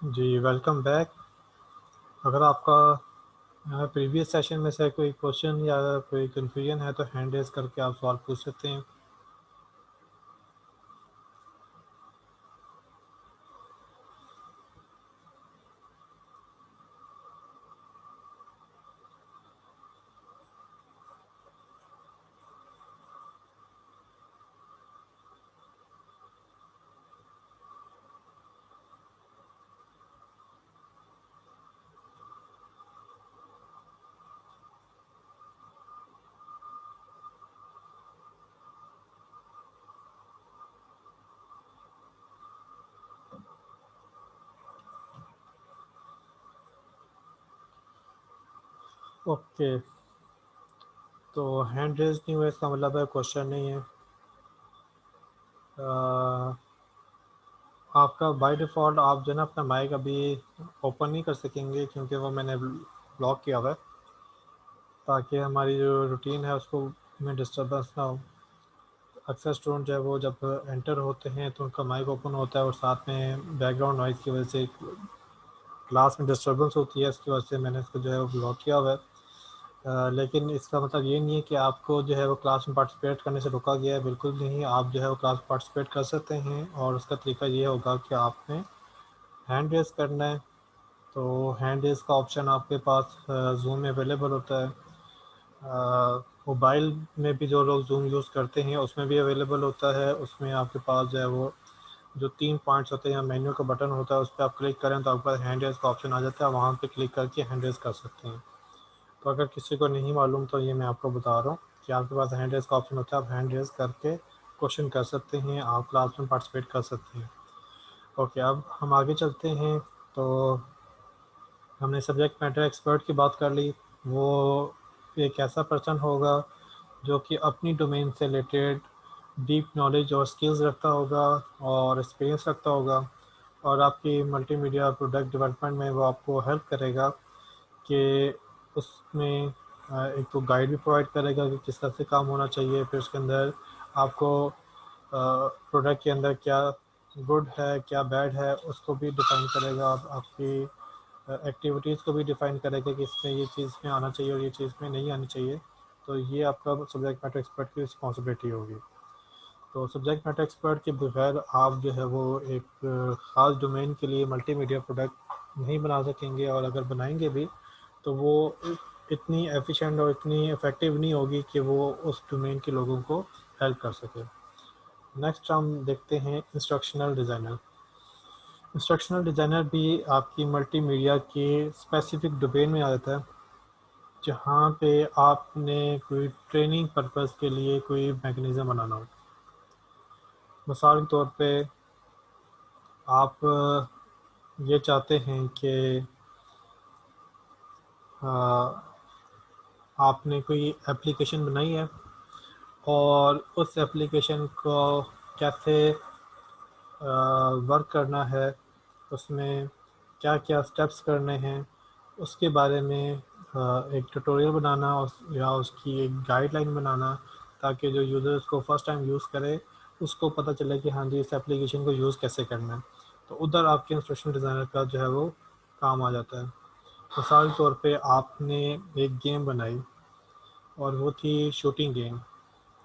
जी, welcome back. अगर आपका previous session में से कोई क्वेश्चन या कोई कन्फ्यूजन है तो हैंड रेज़ करके आप सवाल पूछ सकते हैं। ओके, तो हैंड रेज़ नहीं हुआ इसका मतलब है क्वेश्चन नहीं है। आपका बाय डिफ़ॉल्ट आप जो है ना अपना माइक अभी ओपन नहीं कर सकेंगे क्योंकि वो मैंने ब्लॉक किया हुआ है, ताकि हमारी जो रूटीन है उसको में डिस्टर्बेंस ना हो। अक्सर स्टूडेंट जो है वो जब एंटर होते हैं तो उनका माइक ओपन होता है और साथ में बैकग्राउंड नॉइज़ की वजह से क्लास में डिस्टर्बेंस होती है, इसकी वजह से मैंने इसको जो है वो ब्लॉक किया हुआ है। लेकिन इसका मतलब ये नहीं है कि आपको जो है वो क्लास में पार्टिसिपेट करने से रोका गया है, बिल्कुल नहीं। आप जो है वो क्लास में पार्टिसिपेट कर सकते हैं और उसका तरीका ये होगा कि आपने हैंड रेज़ करना है। तो हैंड रेज़ का ऑप्शन आपके पास ज़ूम में अवेलेबल होता है। मोबाइल में भी जो लोग ज़ूम यूज़ करते हैं उसमें भी अवेलेबल होता है। उसमें आपके पास जो है वो जो 3 पॉइंट्स होते हैं या मेन्यू का बटन होता है, उस पे आप क्लिक करें तो आपके पास हैंड रेज़ का ऑप्शन आ जाता है, वहाँ पे क्लिक करके हैंड रेज़ कर सकते हैं। तो अगर किसी को नहीं मालूम तो ये मैं आपको बता रहा हूँ कि आपके पास हैंड रेज़ का ऑप्शन होता है, आप हैंड रेज़ करके क्वेश्चन कर सकते हैं, आप क्लास में पार्टिसिपेट कर सकते हैं। ओके, अब हम आगे चलते हैं। तो हमने सब्जेक्ट मैटर एक्सपर्ट की बात कर ली। वो एक ऐसा पर्सन होगा जो कि अपनी डोमेन से रिलेटेड डीप नॉलेज और स्किल्स रखता होगा और एक्सपीरियंस रखता होगा, और आपकी मल्टीमीडिया प्रोडक्ट डेवलपमेंट में वो आपको हेल्प करेगा कि उसमें एक तो गाइड भी प्रोवाइड करेगा कि किस तरह से काम होना चाहिए। फिर उसके अंदर आपको प्रोडक्ट के अंदर क्या गुड है क्या बैड है उसको भी डिफ़ाइन करेगा। आपकी एक्टिविटीज़ को भी डिफ़ाइन करेगा कि इसमें ये चीज़ में आना चाहिए और ये चीज़ में नहीं आनी चाहिए। तो ये आपका सब्जेक्ट मैटर एक्सपर्ट की रिस्पॉन्सिबिलिटी होगी। तो सब्जेक्ट मैटर एक्सपर्ट के बगैर आप जो है वो एक ख़ास डोमेन के लिए मल्टीमीडिया प्रोडक्ट नहीं बना सकेंगे, और अगर बनाएंगे भी तो वो इतनी एफिशिएंट और इतनी इफ़ेक्टिव नहीं होगी कि वो उस डोमेन के लोगों को हेल्प कर सके। नेक्स्ट हम देखते हैं इंस्ट्रक्शनल डिज़ाइनर। इंस्ट्रक्शनल डिज़ाइनर भी आपकी मल्टीमीडिया के स्पेसिफिक डोमेन में आ जाता है, जहाँ पे आपने कोई ट्रेनिंग पर्पस के लिए कोई मैकेनिज़्म बनाना हो। मिसाल के तौर पे आप ये चाहते हैं कि आपने कोई एप्लीकेशन बनाई है और उस एप्लीकेशन को कैसे वर्क करना है, उसमें क्या क्या स्टेप्स करने हैं, उसके बारे में एक ट्यूटोरियल बनाना या उसकी एक गाइडलाइन बनाना, ताकि जो यूज़र उसको फर्स्ट टाइम यूज़ करे उसको पता चले कि हाँ जी इस एप्लीकेशन को यूज़ कैसे करना है। तो उधर आपके इंस्ट्रक्शन डिज़ाइनर का जो है वो काम आ जाता है। मिसाल के तौर पे आपने एक गेम बनाई और वो थी शूटिंग गेम।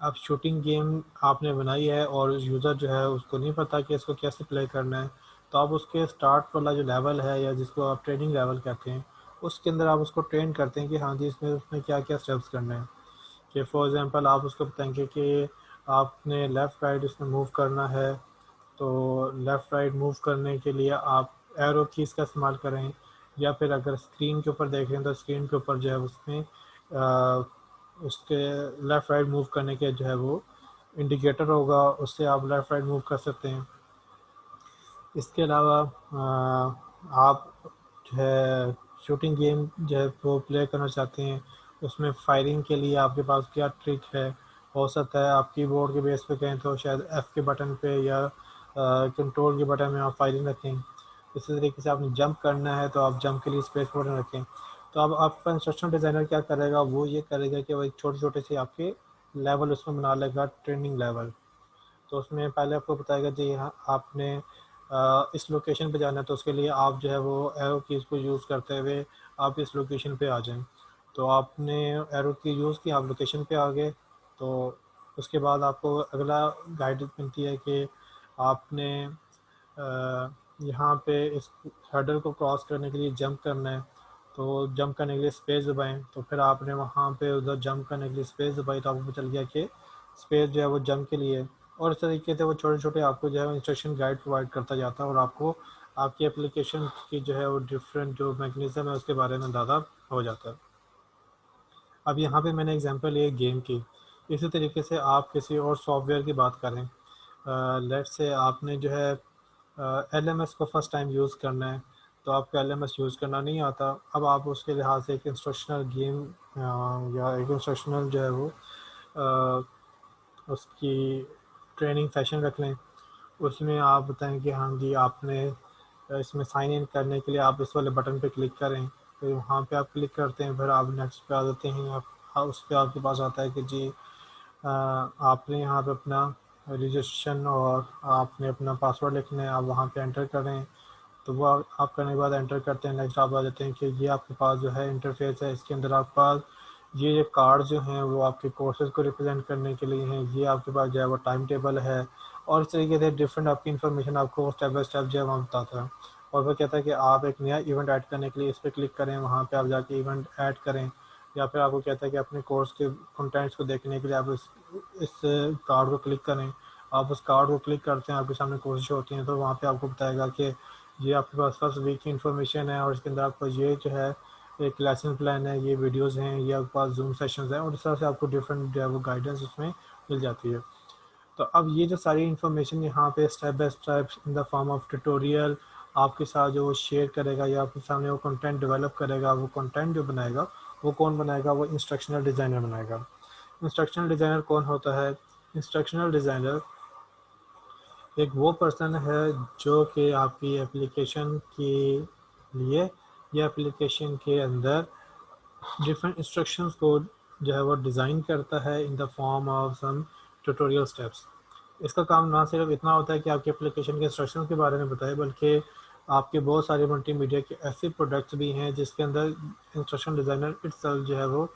अब शूटिंग गेम आपने बनाई है और यूज़र जो है उसको नहीं पता कि इसको कैसे प्ले करना है, तो आप उसके स्टार्ट वाला जो लेवल है या जिसको आप ट्रेनिंग लेवल कहते हैं, उसके अंदर आप उसको ट्रेन करते हैं कि हाँ जी इसमें उसमें क्या क्या स्टेप्स करने हैं। कि फॉर एग्ज़ाम्पल आप उसको बताएंगे कि आपने लेफ़्ट राइट इसमें मूव करना है, तो लेफ़्ट राइट मूव करने के लिए आप एरो कीज़ का इस्तेमाल करें, या फिर अगर स्क्रीन के ऊपर देखें तो स्क्रीन के ऊपर जो है उसमें उसके लेफ़्ट राइट मूव करने के जो है वो इंडिकेटर होगा, उससे आप लेफ़्ट राइट मूव कर सकते हैं। इसके अलावा आप जो है शूटिंग गेम जो है वो प्ले करना चाहते हैं, उसमें फायरिंग के लिए आपके पास क्या ट्रिक है। हो सकता है आप कीबोर्ड के बेस पे कहें तो शायद एफ़ के बटन पे या कंट्रोल के बटन में आप फायरिंग रखें। इसी तरीके से आपने जंप करना है तो आप जंप के लिए स्पेस बटन रखें। तो अब आपका इंस्ट्रक्शन डिज़ाइनर क्या करेगा, वो ये करेगा कि वो एक छोटे-छोटे से आपके लेवल उसमें बना लेगा, ट्रेनिंग लेवल। तो उसमें पहले आपको बताएगा जी हाँ आपने इस लोकेशन पे जाना है, तो उसके लिए आप जो है वो एरो कीज़ को यूज़ करते हुए आप इस लोकेशन पे आ जाएं। तो आपने एरो की यूज़ की, आप लोकेशन पे आ गए, तो उसके बाद आपको अगला गाइडेंस मिलती है कि आपने यहाँ पे इस हर्डल को क्रॉस करने के लिए जंप करना है। तो जंप करने के लिए स्पेस दबाएं, तो फिर आपने वहाँ पे उधर जंप करने के लिए स्पेस दबाई, तो आपको चल गया कि स्पेस जो है वो जंप के लिए। और इस तरीके से वो छोटे छोटे आपको जो है इंस्ट्रक्शन गाइड प्रोवाइड करता जाता है, और आपको आपकी एप्लीकेशन की जो है वो डिफरेंट जो मैकेनिज़्म है उसके बारे में अंदाज़ा हो जाता है। अब यहाँ पे मैंने एग्जांपल लिया गेम की। इसी तरीके से आप किसी और सॉफ्टवेयर की बात करें, लेट्स से आपने जो है LMS को फर्स्ट टाइम यूज़ करना है, तो आपको LMS यूज़ करना नहीं आता। अब आप उसके लिहाज से एक इंस्ट्रक्शनल गेम या एक इंस्ट्रक्शनल जो है वो उसकी ट्रेनिंग सेशन रख लें। उसमें आप बताएं कि हाँ जी, आपने इसमें साइन इन करने के लिए आप इस वाले बटन पे क्लिक करें, फिर वहाँ पे आप क्लिक करते हैं, फिर आप नेक्स्ट पे आ जाते हैं। आप उस पर आपके पास आता है कि जी आपने यहाँ पे अपना रजिस्ट्रेशन और आपने अपना पासवर्ड लिखना है, आप वहाँ पे एंटर करें। तो वो आप करने के बाद एंटर करते हैं, नेक्स्ट आप आ जाते हैं कि ये आपके पास जो है इंटरफेस है। इसके अंदर आपके पास ये कार्ड जो हैं वो आपके कोर्सेज़ को रिप्रेजेंट करने के लिए हैं। ये आपके पास जो है वो टाइम टेबल है, और इस तरीके से डिफरेंट आपकी इन्फॉर्मेशन आपको स्टेप बाय स्टेप जो है वहाँ बताता है। और वो कहता है कि आप एक नया इवेंट ऐड करने के लिए इस पर क्लिक करें, वहाँ पे आप जाके इवेंट ऐड करें। या फिर आपको कहता है कि अपने कोर्स के कंटेंट्स को देखने के लिए आप इस कार्ड को क्लिक करें। आप उस कार्ड को क्लिक करते हैं, आपके सामने कोर्सेज होती हैं, तो वहाँ पे आपको बताएगा कि ये आपके पास फर्स्ट वीक की इन्फॉर्मेशन है, और इसके अंदर आपको ये जो है एक लेसन प्लान है, ये वीडियोस हैं, ये आपके पास जूम सेशंस हैं, और इस तरह से आपको डिफरेंट जो है वो गाइडेंस उसमें मिल जाती है। तो अब ये जो सारी इन्फॉर्मेशन यहाँ पे step by step in the form of tutorial आपके साथ जो वो शेयर करेगा, या आपके सामने वो कंटेंट डेवलप करेगा। वो कंटेंट जो बनाएगा वो कौन बनाएगा? वो इंस्ट्रक्शनल डिज़ाइनर बनाएगा। इंस्ट्रक्शनल डिज़ाइनर कौन होता है? इंस्ट्रक्शनल डिज़ाइनर एक वो पर्सन है जो कि आपकी एप्लीकेशन के लिए या एप्लीकेशन के अंदर डिफरेंट इंस्ट्रक्शंस को जो है वो डिज़ाइन करता है in the form of some tutorial steps. इसका काम ना सिर्फ इतना होता है कि आपके एप्लीकेशन के इंस्ट्रक्शन के बारे में बताए, बल्कि आपके बहुत सारे मल्टीमीडिया के ऐसे प्रोडक्ट्स भी हैं जिसके अंदर इंस्ट्रक्शन डिज़ाइनर इट्सेल्फ जो है वो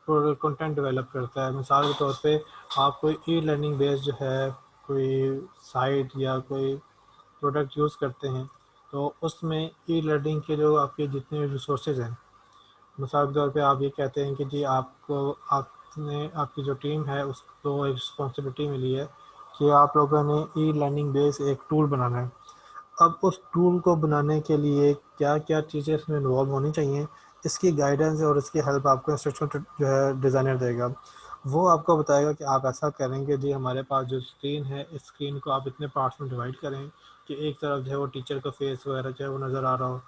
कंटेंट डेवलप करता है। मिसाल के तौर पे आप कोई ई लर्निंग बेस्ड जो है कोई साइट या कोई प्रोडक्ट यूज़ करते हैं, तो उसमें ई लर्निंग के जो आपके जितने रिसोर्सेज हैं, मिसाल के तौर पे आप ये कहते हैं कि जी आपको आपने आपकी जो टीम है उसको एक रिस्पॉन्सिबिलिटी मिली है कि आप लोगों ने ई लर्निंग बेस्ड एक टूल बनाना है। अब उस टूल को बनाने के लिए क्या क्या चीज़ें इसमें इन्वॉल्व होनी चाहिए, इसकी गाइडेंस और इसकी हेल्प आपको इंस्ट्रक्शन जो है डिज़ाइनर देगा। वो आपको बताएगा कि आप ऐसा करेंगे जी, हमारे पास जो स्क्रीन है, इस स्क्रीन को आप इतने पार्ट्स में डिवाइड करें कि एक तरफ जो है वो टीचर का फेस वगैरह जो है वो नज़र आ रहा हो,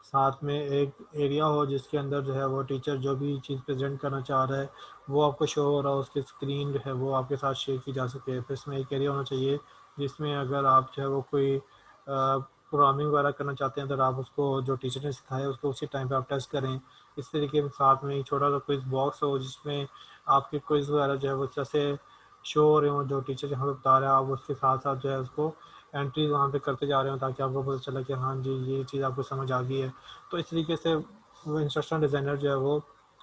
साथ में एक एरिया हो जिसके अंदर जो है वो टीचर जो भी चीज़ प्रेजेंट करना चाह रहा है वो आपको शो हो रहा हो, उसकी स्क्रीन जो है वो आपके साथ शेयर की जा सके। फिर इसमें एक एरिया होना चाहिए जिसमें अगर आप जो है वो कोई प्रोग्रामिंग वगैरह करना चाहते हैं, तो आप उसको जो टीचर ने सिखाया उसको उसी टाइम पे आप टेस्ट करें। इस तरीके के साथ में एक छोटा सा क्विज बॉक्स हो जिसमें आपके क्विज वगैरह जो है वो जैसे शो हो रहे हों, जो टीचर यहाँ पे बता रहा है आप उसके साथ साथ जो है उसको एंट्रीज वहाँ पे करते जा रहे हो, ताकि आपको पता चला कि हाँ जी ये चीज़ आपको समझ आ गई है। तो इस तरीके से वो इंस्ट्रक्शनल डिज़ाइनर जो है वो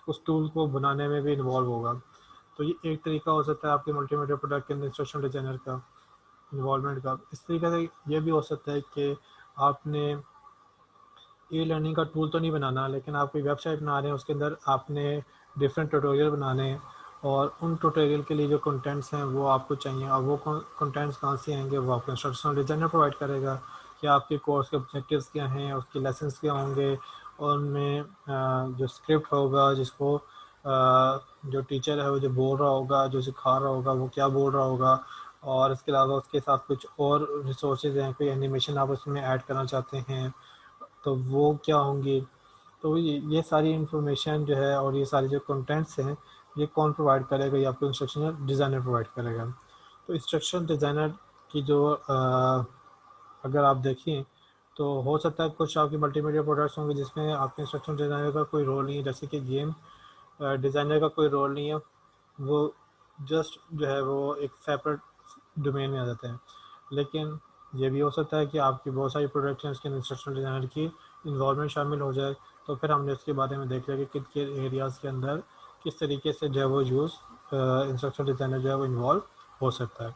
उस टूल को बनाने में भी इन्वॉल्व होगा। तो ये एक तरीका हो सकता है आपके मल्टीमीडिया प्रोडक्ट के अंदर इंस्ट्रक्शनल डिज़ाइनर का इन्वॉल्वमेंट का। इस तरीके से ये भी हो सकता है कि आपने ई लर्निंग का टूल तो नहीं बनाना, लेकिन आप कोई वेबसाइट बना रहे हैं, उसके अंदर आपने डिफरेंट ट्यूटोरियल बनाने हैं, और उन ट्यूटोरियल के लिए जो कंटेंट्स हैं वो आपको चाहिए। और वो कंटेंट्स कहाँ से आएंगे? वो आपको इंस्ट्रक्शनल डिज़ाइनर प्रोवाइड करेगा कि आपके कोर्स के ऑब्जेक्टिव्स क्या हैं, उसके लेसन्स क्या होंगे, और उनमें जो स्क्रिप्ट होगा जिसको जो टीचर है वो जो बोल रहा होगा, जो सिखा रहा होगा, वो क्या बोल रहा होगा, और इसके अलावा उसके साथ कुछ और रिसोर्सेज हैं, कोई एनिमेशन आप उसमें ऐड करना चाहते हैं तो वो क्या होंगी। तो ये सारी इन्फॉर्मेशन जो है और ये सारे जो कंटेंट्स हैं ये कौन प्रोवाइड करेगा? ये आपको इंस्ट्रक्शनल डिज़ाइनर प्रोवाइड करेगा। तो इंस्ट्रक्शन डिज़ाइनर की जो अगर आप देखें तो हो सकता है कुछ आपके मल्टीमीडिया प्रोडक्ट्स होंगे जिसमें आपके इंस्ट्रक्शन डिज़ाइनर का कोई रोल नहीं है, जैसे कि गेम डिज़ाइनर का कोई रोल नहीं है। वो जस्ट जो है वो एक सेपरेट डोमेन में आ जाते हैं। लेकिन ये भी हो सकता है कि आपकी बहुत सारी प्रोडक्ट्स हैं इसके इंस्ट्रक्शनल डिज़ाइनर की इन्वॉल्वमेंट शामिल हो जाए, तो फिर हमने इसके बारे में देख लिया कि किन के एरियाज़ के अंदर किस तरीके से जो है वो यूज़ इंस्ट्रक्शनल डिज़ाइनर जो है वो इन्वॉल्व हो सकता है।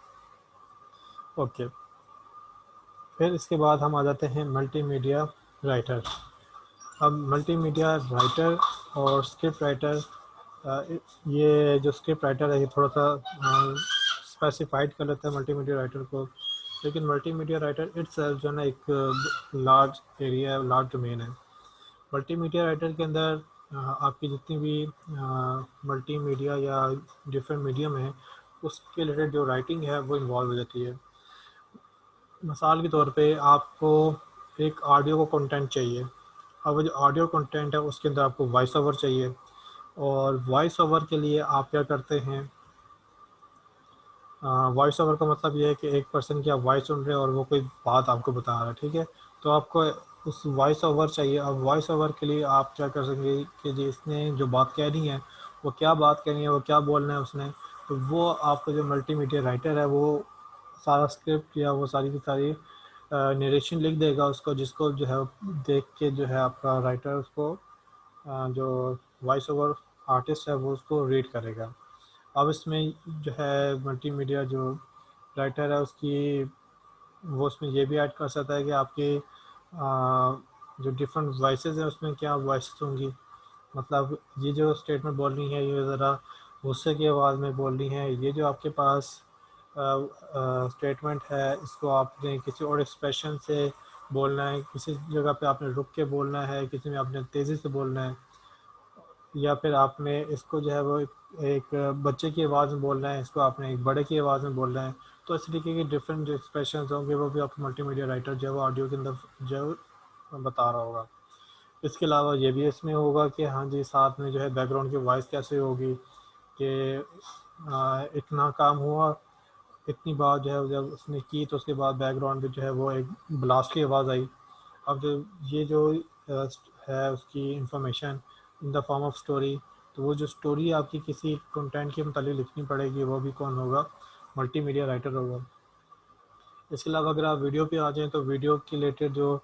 ओके, फिर इसके बाद हम आ जाते हैं मल्टीमीडिया राइटर। अब मल्टीमीडिया राइटर और स्क्रिप्ट राइटर, ये जो स्क्रिप्ट राइटर है ये थोड़ा सा स्पेसिफाइड कर लेता है मल्टीमीडिया राइटर को, लेकिन मल्टीमीडिया राइटर इट्सेल्फ जो है ना एक लार्ज एरिया है, लार्ज डोमेन है। मल्टीमीडिया राइटर के अंदर आपकी जितनी भी मल्टीमीडिया या डिफरेंट मीडियम है उसके रिलेटेड जो राइटिंग है वो इन्वॉल्व हो जाती है। मिसाल के तौर पे आपको एक ऑडियो को कंटेंट चाहिए, अब वो जो ऑडियो कंटेंट है उसके अंदर आपको वॉइस ओवर चाहिए, और वॉइस ओवर के लिए आप क्या करते हैं, वॉइस ओवर का मतलब ये है कि एक पर्सन की आप वॉइस सुन रहे हैं और वो कोई बात आपको बता रहा है, ठीक है, तो आपको उस वॉइस ओवर चाहिए। अब वॉइस ओवर के लिए आप क्या कर सकेंगे कि जी इसने जो बात कहनी है वो क्या बात कहनी है, वो क्या बोलना है उसने, तो वो आपका जो मल्टीमीडिया राइटर है वो सारा स्क्रिप्ट या वो सारी की सारी नरेशन लिख देगा उसको, जिसको जो है देख के जो है आपका राइटर उसको जो वॉइस ओवर आर्टिस्ट है वो उसको रीड करेगा। अब इसमें जो है मल्टीमीडिया जो राइटर है उसकी वो उसमें ये भी ऐड कर सकता है कि आपके जो डिफरेंट वॉइसेस हैं उसमें क्या वॉइसेस होंगी, मतलब ये जो स्टेटमेंट बोलनी है ये ज़रा गुस्से की आवाज़ में बोलनी है, ये जो आपके पास स्टेटमेंट है इसको आपने किसी और एक्सप्रेशन से बोलना है, किसी जगह पे आपने रुक के बोलना है, किसी में आपने तेज़ी से बोलना है, या फिर आपने इसको जो है वो एक बच्चे की आवाज़ में बोलना है, इसको आपने एक बड़े की आवाज़ में बोलना है। तो इस तरीके के डिफरेंट जो एक्सप्रेशन होंगे वो भी आपको मल्टीमीडिया राइटर जो है वो ऑडियो के अंदर जो है बता रहा होगा। इसके अलावा ये भी इसमें होगा कि हाँ जी साथ में जो है बैकग्राउंड की वॉइस कैसे होगी कि इतना काम हुआ, इतनी बात जो है जब उसने की तो उसके बाद बैकग्राउंड में जो है वो एक ब्लास्ट की आवाज़ आई। अब जो ये जो है उसकी information in the form of story, तो वो जो स्टोरी आपकी किसी कंटेंट के मतलब लिखनी पड़ेगी वो भी कौन होगा, मल्टीमीडिया राइटर होगा। इसके अलावा अगर आप वीडियो पे आ जाएं तो वीडियो के रिलेटेड जो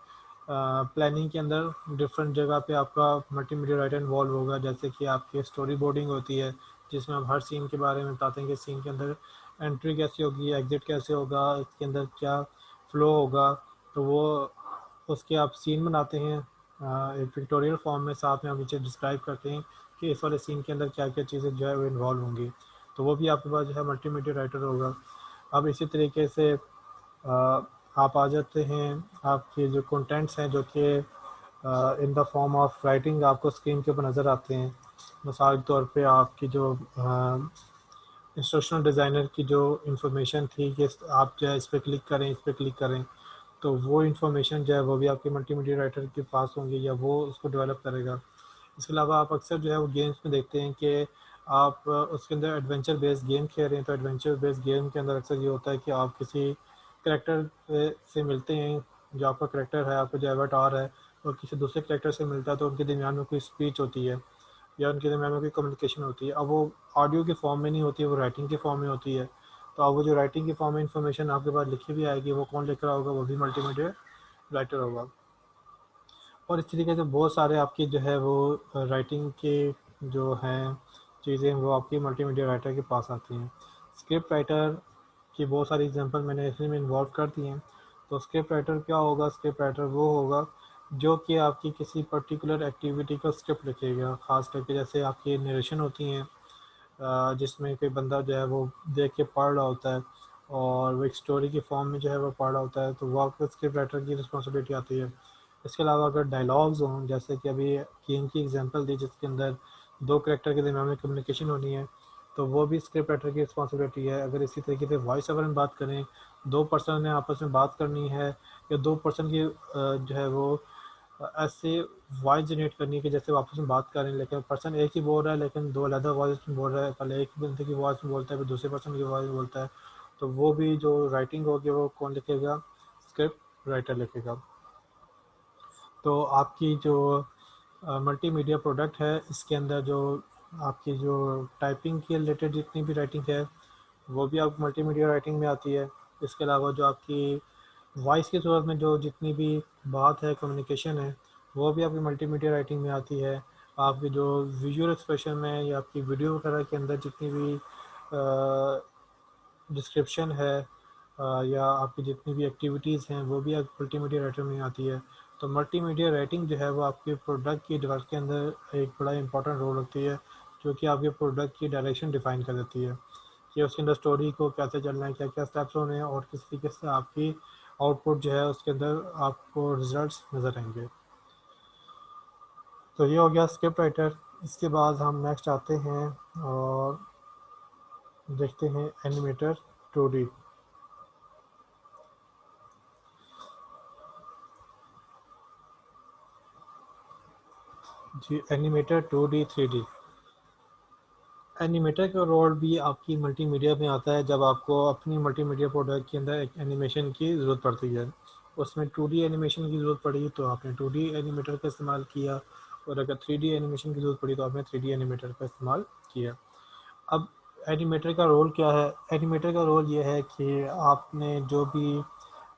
प्लानिंग के अंदर डिफरेंट जगह पे आपका मल्टीमीडिया राइटर इन्वॉल्व होगा, जैसे कि आपकी स्टोरी बोर्डिंग होती है जिसमें आप हर सीन के बारे में बताते हैं कि सीन के अंदर एंट्री कैसे होगी, एग्जिट कैसे होगा, इसके अंदर क्या फ्लो होगा, तो वो उसके आप सीन बनाते हैं एक पिक्टोरियल फॉर्म में, साथ में आप नीचे डिस्क्राइब करते हैं कि इस वाले सीन के अंदर क्या क्या चीज़ें जो है वो इन्वॉल्व होंगी, तो वो भी आपके पास जो है मल्टीमीडिया राइटर होगा। अब इसी तरीके से आप आ जाते हैं आपके जो कंटेंट्स हैं जो कि इन द फॉर्म ऑफ राइटिंग आपको स्क्रीन के ऊपर नज़र आते हैं। मिसाल के तौर पे आपकी जो इंस्ट्रक्शनल डिज़ाइनर की जो इंफॉर्मेशन थी कि आप जो है इस पर क्लिक करें, इस पर क्लिक करें, तो वो इन्फॉर्मेशन जो है वो भी आपके मल्टीमीडिया राइटर के पास होंगी या वो उसको डेवलप करेगा। इसके अलावा आप अक्सर जो है वो गेम्स में देखते हैं कि आप उसके अंदर एडवेंचर बेस्ड गेम खेल रहे हैं, तो एडवेंचर बेस्ड गेम के अंदर अक्सर ये होता है कि आप किसी करेक्टर से मिलते हैं, जो आपका करेक्टर है, आपका जो एवतार है, और किसी दूसरे करेक्टर से मिलता है तो उनके दरमियान में कोई स्पीच होती है या उनके दरमियान में कोई कम्युनिकेशन होती है। अब वो ऑडियो के फॉर्म में नहीं होती है, वो राइटिंग के फॉर्म में होती है, तो अब वो जो राइटिंग के फॉर्म में इंफॉर्मेशन आपके पास लिखी भी आएगी, वो कौन लिख रहा होगा, वो भी मल्टीमीडिया राइटर होगा। और इस तरीके से बहुत सारे आपकी जो है वो राइटिंग के जो हैं चीज़ें वो आपकी मल्टीमीडिया राइटर के पास आती हैं। स्क्रिप्ट राइटर की बहुत सारी एग्जांपल मैंने इसमें इन्वॉल्व कर दी हैं। तो स्क्रिप्ट राइटर क्या होगा, स्क्रिप्ट राइटर वो होगा जो कि आपकी किसी पर्टिकुलर एक्टिविटी का स्क्रिप्ट लिखेगा, ख़ास करके जैसे आपकी नरेशन होती हैं जिसमें कोई बंदा जो है वो देख के पढ़ रहा होता है और वो एक स्टोरी की फॉर्म में जो है वो पढ़ रहा होता है, तो वो आपको स्क्रिप्ट राइटर की रिस्पॉन्सिबिलिटी आती है। इसके अलावा अगर डायलॉग्स हों, जैसे कि अभी किंग की एग्जांपल दी जिसके अंदर दो करेक्टर के दरमियान में कम्युनिकेशन होनी है, तो वो भी स्क्रिप्ट राइटर की रिस्पॉन्सिबिलिटी है। अगर इसी तरीके से वॉइस ओवर में बात करें, दो पर्सन ने आपस में बात करनी है या दो पर्सन की जो है वो ऐसे वॉइस जनरेट करनी है कि जैसे वो आपस में बात कर रहे हैं लेकिन पर्सन एक ही बोल रहा है लेकिन दो अलग वॉइस में बोल रहा है, पहले एक बंदे की वॉइस में बोलता है फिर दूसरे पर्सन की वॉइस में बोलता है, तो वो भी जो राइटिंग होगी वो कौन लिखेगा, स्क्रिप्ट राइटर लिखेगा। तो आपकी जो मल्टीमीडिया प्रोडक्ट है इसके अंदर जो आपकी जो टाइपिंग के रिलेटेड जितनी भी राइटिंग है वो भी आप मल्टीमीडिया राइटिंग में आती है। इसके अलावा जो आपकी वॉइस की सूरत में जो जितनी भी बात है, कम्युनिकेशन है, वो भी आपकी मल्टीमीडिया राइटिंग में आती है। आपके जो विजुअल एक्सप्रेशन में या आपकी वीडियो वगैरह के अंदर जितनी भी डिस्क्रिप्शन है या आपकी जितनी भी एक्टिविटीज़ हैं वो भी आप मल्टीमीडिया राइटिंग में आती है। तो मल्टीमीडिया राइटिंग जो है वो आपके प्रोडक्ट की डेवलप के अंदर एक बड़ा इंपॉर्टेंट रोल होती है, जो कि आपके प्रोडक्ट की डायरेक्शन डिफ़ाइन कर देती है कि उसके अंदर स्टोरी को कैसे चलना है, क्या क्या स्टेप्स होने हैं और किस तरीके से आपकी आउटपुट जो है उसके अंदर आपको रिजल्ट्स नज़र आएंगे। तो ये हो गया स्क्रिप्ट राइटर। इसके बाद हम नेक्स्ट आते हैं और देखते हैं एनिमेटर 2D। जी, एनिमेटर 2D 3D। एनिमेटर का रोल भी आपकी मल्टीमीडिया में आता है जब आपको अपनी मल्टीमीडिया प्रोडक्ट के अंदर एक एनिमेशन की ज़रूरत पड़ती है। उसमें 2D एनिमेशन की ज़रूरत पड़ी तो आपने 2D एनिमेटर का इस्तेमाल किया, और अगर 3D एनिमेशन की ज़रूरत पड़ी तो आपने 3D एनिमेटर का इस्तेमाल किया। अब एनिमेटर का रोल क्या है? एनिमेटर का रोल ये है कि आपने जो भी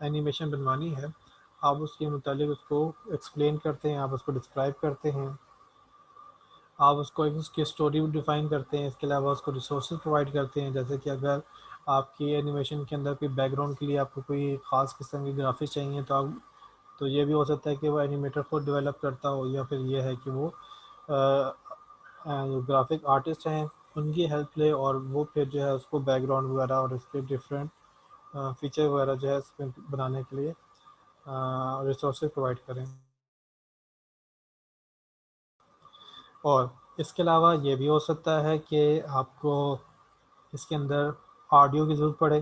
एनिमेशन बनवानी है, आप उसके मुतालिक उसको एक्सप्लेन करते हैं, आप उसको डिस्क्राइब करते हैं, आप उसको एक उसकी स्टोरी डिफ़ाइन करते हैं। इसके अलावा उसको रिसोर्सेज प्रोवाइड करते हैं, जैसे कि अगर आपकी एनिमेशन के अंदर कोई बैकग्राउंड के लिए आपको कोई ख़ास किस्म की ग्राफिक्स चाहिए तो आप, तो ये भी हो सकता है कि वो एनिमेटर खुद डेवलप करता हो, या फिर ये है कि वो जो ग्राफिक आर्टिस्ट हैं उनकी हेल्प ले और वो फिर जो है उसको बैकग्राउंड वगैरह और इसके डिफरेंट फीचर वगैरह जो है इसमें बनाने के लिए रिसोर्सेज प्रोवाइड करें। और इसके अलावा ये भी हो सकता है कि आपको इसके अंदर ऑडियो की ज़रूरत पड़े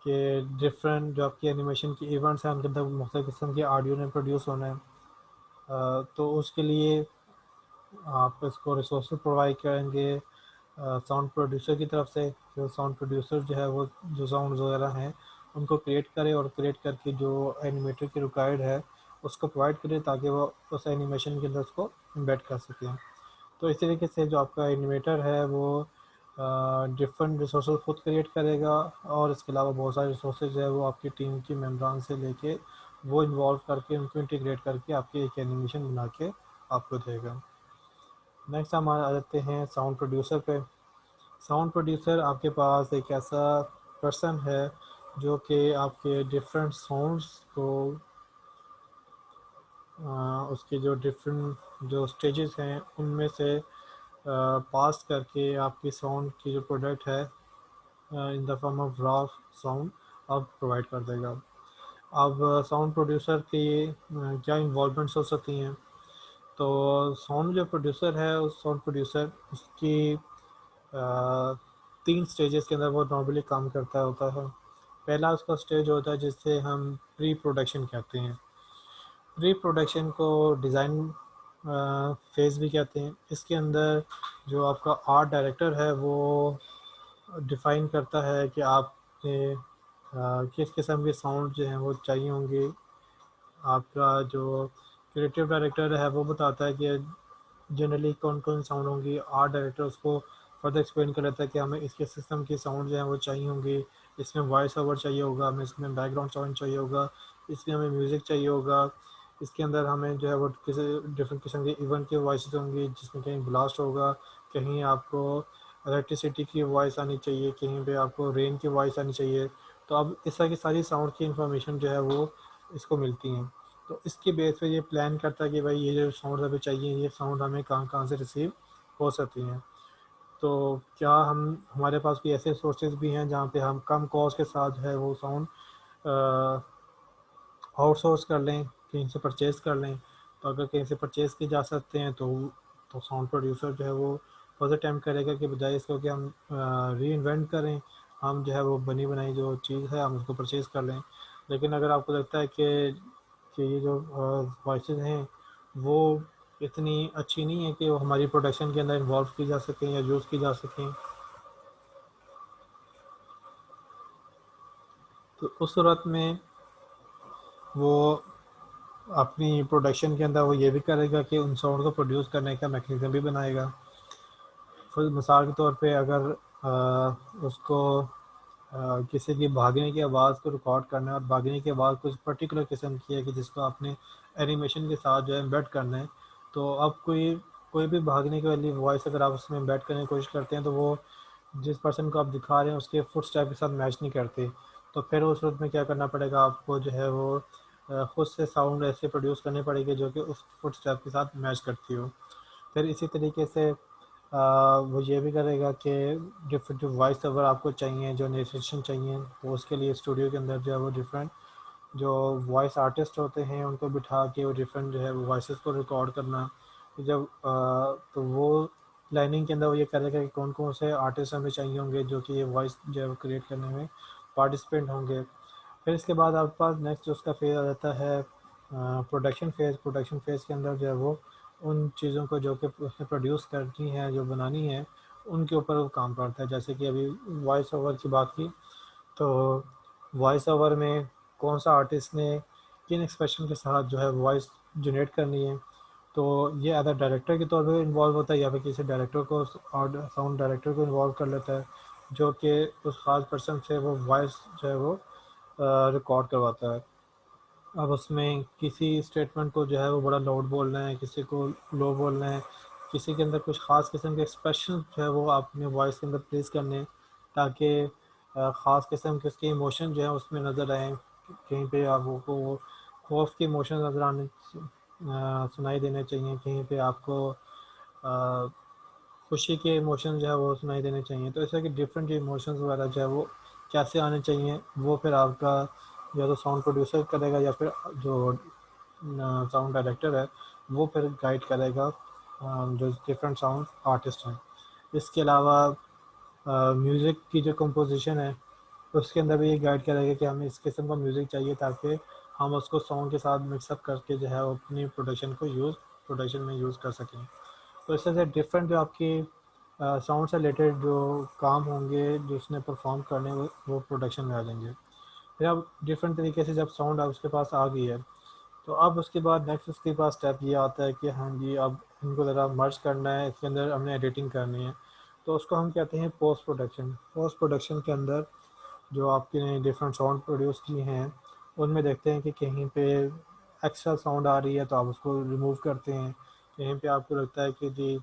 कि डिफरेंट जो आपकी एनिमेशन की इवेंट्स हैं उनके अंदर मुख्तलिफ़ किस्म के ऑडियो ने प्रोड्यूस होना है। तो उसके लिए आप इसको रिसोर्स प्रोवाइड करेंगे साउंड प्रोड्यूसर की तरफ से। जो साउंड प्रोड्यूसर जो है वो जो साउंड वगैरह हैं उनको क्रिएट करे और क्रिएट करके जो एनिमेटर की रिक्वायर्ड है उसको प्रोवाइड करे, ताकि वो उस एनिमेशन के अंदर उसको एम्बेड कर सकें। तो इस तरीके से जो आपका एनिमेटर है वो डिफरेंट रिसोर्स खुद क्रिएट करेगा, और इसके अलावा बहुत सारे रिसोर्सेज है वो आपकी टीम की मेम्बरान से लेके वो इन्वॉल्व करके उनको इंटीग्रेट करके आपकी एक एनिमेशन बना के आपको देगा। नेक्स्ट हम आ जाते हैं साउंड प्रोड्यूसर पे। साउंड प्रोड्यूसर आपके पास एक ऐसा पर्सन है जो कि आपके डिफरेंट साउंड्स को उसके जो डिफरेंट जो स्टेजेस हैं उनमें से पास करके आपकी साउंड की जो प्रोडक्ट है in the form of raw sound आप प्रोवाइड कर देगा। अब साउंड प्रोड्यूसर की क्या इन्वॉल्वमेंट्स हो सकती हैं? तो साउंड जो प्रोड्यूसर है उस साउंड प्रोड्यूसर उसकी 3 स्टेजेस के अंदर वो नॉर्मली काम करता होता है। पहला उसका स्टेज होता है जिसे हम प्री प्रोडक्शन कहते हैं। प्री प्रोडक्शन को डिज़ाइन फेज़ भी कहते हैं। इसके अंदर जो आपका आर्ट डायरेक्टर है वो डिफ़ाइन करता है कि आपने किस किस्म के साउंड जो हैं वो चाहिए होंगे। आपका जो क्रिएटिव डायरेक्टर है वो बताता है कि जनरली कौन कौन साउंड होंगी। आर्ट डायरेक्टर उसको फर्दर एक्सप्लेन कर लेता है कि हमें इसके सिस्टम की साउंड जो है वो चाहिए होंगी, इसमें वॉइस ओवर चाहिए होगा, हमें इसमें बैकग्राउंड साउंड चाहिए होगा, इसमें हमें म्यूज़िक चाहिए होगा, इसके अंदर हमें जो है वो किसी डिफरेंट किस्म के इवेंट की वॉइस होंगी जिसमें कहीं ब्लास्ट होगा, कहीं आपको इलेक्ट्रिसिटी की वॉइस आनी चाहिए, कहीं पे आपको रेन की वॉइस आनी चाहिए। तो अब इस तरह की सारी साउंड की इंफॉर्मेशन जो है वो इसको मिलती हैं। तो इसके बेस पे ये प्लान करता है कि भाई ये जो साउंड हमें चाहिए, ये साउंड हमें कहाँ कहाँ से रिसीव हो सकती हैं। तो क्या हम हमारे पास कोई ऐसे सोर्सेज भी हैं जहाँ पे हम कम कॉस्ट के साथ है वो साउंड आउटसोर्स कर लें, कहीं से परचेज़ कर लें। तो अगर कहीं से परचेज़ किए जा सकते हैं तो साउंड प्रोड्यूसर जो है वो फर्दर अटेम्प्ट करेगा कि बजाय इसको कि हम री इन्वेंट करें, हम जो है वो बनी बनाई जो चीज़ है हम उसको परचेज़ कर लें। लेकिन अगर आपको लगता है कि ये जो वॉइसेस हैं वो इतनी अच्छी नहीं है कि वो हमारी प्रोडक्शन के अंदर इन्वॉल्व की जा सकें या यूज़ की जा सकें, तो उस सूरत में वो अपनी प्रोडक्शन के अंदर वो ये भी करेगा कि उन साउंड को प्रोड्यूस करने का मैकेनिज़्म भी बनाएगा। फिर मिसाल के तौर पे अगर उसको किसी की भागने की आवाज़ को रिकॉर्ड करना है और भागने की आवाज़ कुछ पर्टिकुलर किस्म की है कि जिसको आपने एनिमेशन के साथ जो है एम्बेड करना है। तो अब कोई कोई भी भागने की वाली वॉइस अगर आप उसमें एम्बेड करने की कोशिश करते हैं तो वो जिस पर्सन को आप दिखा रहे हैं उसके फुटस्टेप के साथ मैच नहीं करते। तो फिर उस सूरत में क्या करना पड़ेगा आपको जो है वो खुद से साउंड ऐसे प्रोड्यूस करनी पड़ेगी जो कि उस फुटस्टेप के साथ मैच करती हो। फिर इसी तरीके से वो ये भी करेगा कि डिफरेंट जो वॉइस ओवर आपको चाहिए, जो नरेशन चाहिए, तो उसके लिए स्टूडियो के अंदर जो है वो डिफरेंट जो वॉइस आर्टिस्ट होते हैं उनको बिठा के वो डिफरेंट जो है वो वॉइस को रिकॉर्ड करना। जब तो वो प्लानिंग के अंदर वो ये करेगा कि कौन कौन से आर्टिस्ट हमें चाहिए होंगे जो कि ये वॉइस जो है वो क्रिएट करने में पार्टिसिपेंट होंगे। फिर इसके बाद आपके पास नेक्स्ट उसका फेज़ आ जाता है प्रोडक्शन फेज़। प्रोडक्शन फेज़ के अंदर जो है वो उन चीज़ों को जो कि उसने प्रोड्यूस करनी है, जो बनानी है, उनके ऊपर वो काम करता है। जैसे कि अभी वॉइस ओवर की बात की, तो वॉइस ओवर में कौन सा आर्टिस्ट ने किन एक्सप्रेशन के साथ जो है वॉइस जनरेट करनी है, तो ये अदर डायरेक्टर के तौर पे इन्वॉल्व होता है या फिर किसी डायरेक्टर को और साउंड डायरेक्टर को इन्वॉल्व कर लेता है जो कि उस ख़ास पर्सन से वो वॉइस जो है वो रिकॉर्ड करवाता है। अब उसमें किसी स्टेटमेंट को जो है वो बड़ा लाउड बोलना है, किसी को लो बोलना है, किसी के अंदर कुछ ख़ास किस्म के एक्सप्रेशन जो है वो आपने वॉइस के अंदर प्लेस करने हैं ताकि ख़ास किस्म के उसके इमोशन जो है उसमें नज़र आए। कहीं पे आपको खौफ के इमोशन नज़र आने सुनाई देने चाहिए, कहीं पे आपको खुशी के इमोशन जो है वो सुनाई देने चाहिए। तो ऐसा कि डिफरेंट जो इमोशंस वगैरह जो है वो कैसे आने चाहिए वो फिर आपका या तो साउंड प्रोड्यूसर करेगा या फिर जो साउंड डायरेक्टर है वो फिर गाइड करेगा जो डिफरेंट साउंड आर्टिस्ट हैं। इसके अलावा म्यूज़िक की जो कंपोजिशन है उसके अंदर भी ये गाइड करेगा कि हमें इस किस्म का म्यूज़िक चाहिए ताकि हम उसको सॉन्ग के साथ मिक्सअप करके जो है वो अपनी प्रोडक्शन में यूज़ कर सकें। तो इस तरह से डिफरेंट जो आपकी साउंड से रिलेटेड जो काम होंगे जो उसने परफॉर्म करने वो प्रोडक्शन में आ जाएंगे। फिर अब डिफरेंट तरीके से जब साउंड उसके पास आ गई है तो अब उसके बाद नेक्स्ट उसके पास स्टेप ये आता है कि हाँ जी अब इनको ज़रा मर्ज करना है, इसके अंदर हमने एडिटिंग करनी है। तो उसको हम कहते हैं पोस्ट प्रोडक्शन। पोस्ट प्रोडक्शन के अंदर जो आपने डिफरेंट साउंड प्रोड्यूस किए हैं उनमें देखते हैं कि कहीं पे एक्स्ट्रा साउंड आ रही है तो आप उसको रिमूव करते हैं। कहीं पे आपको लगता है कि जी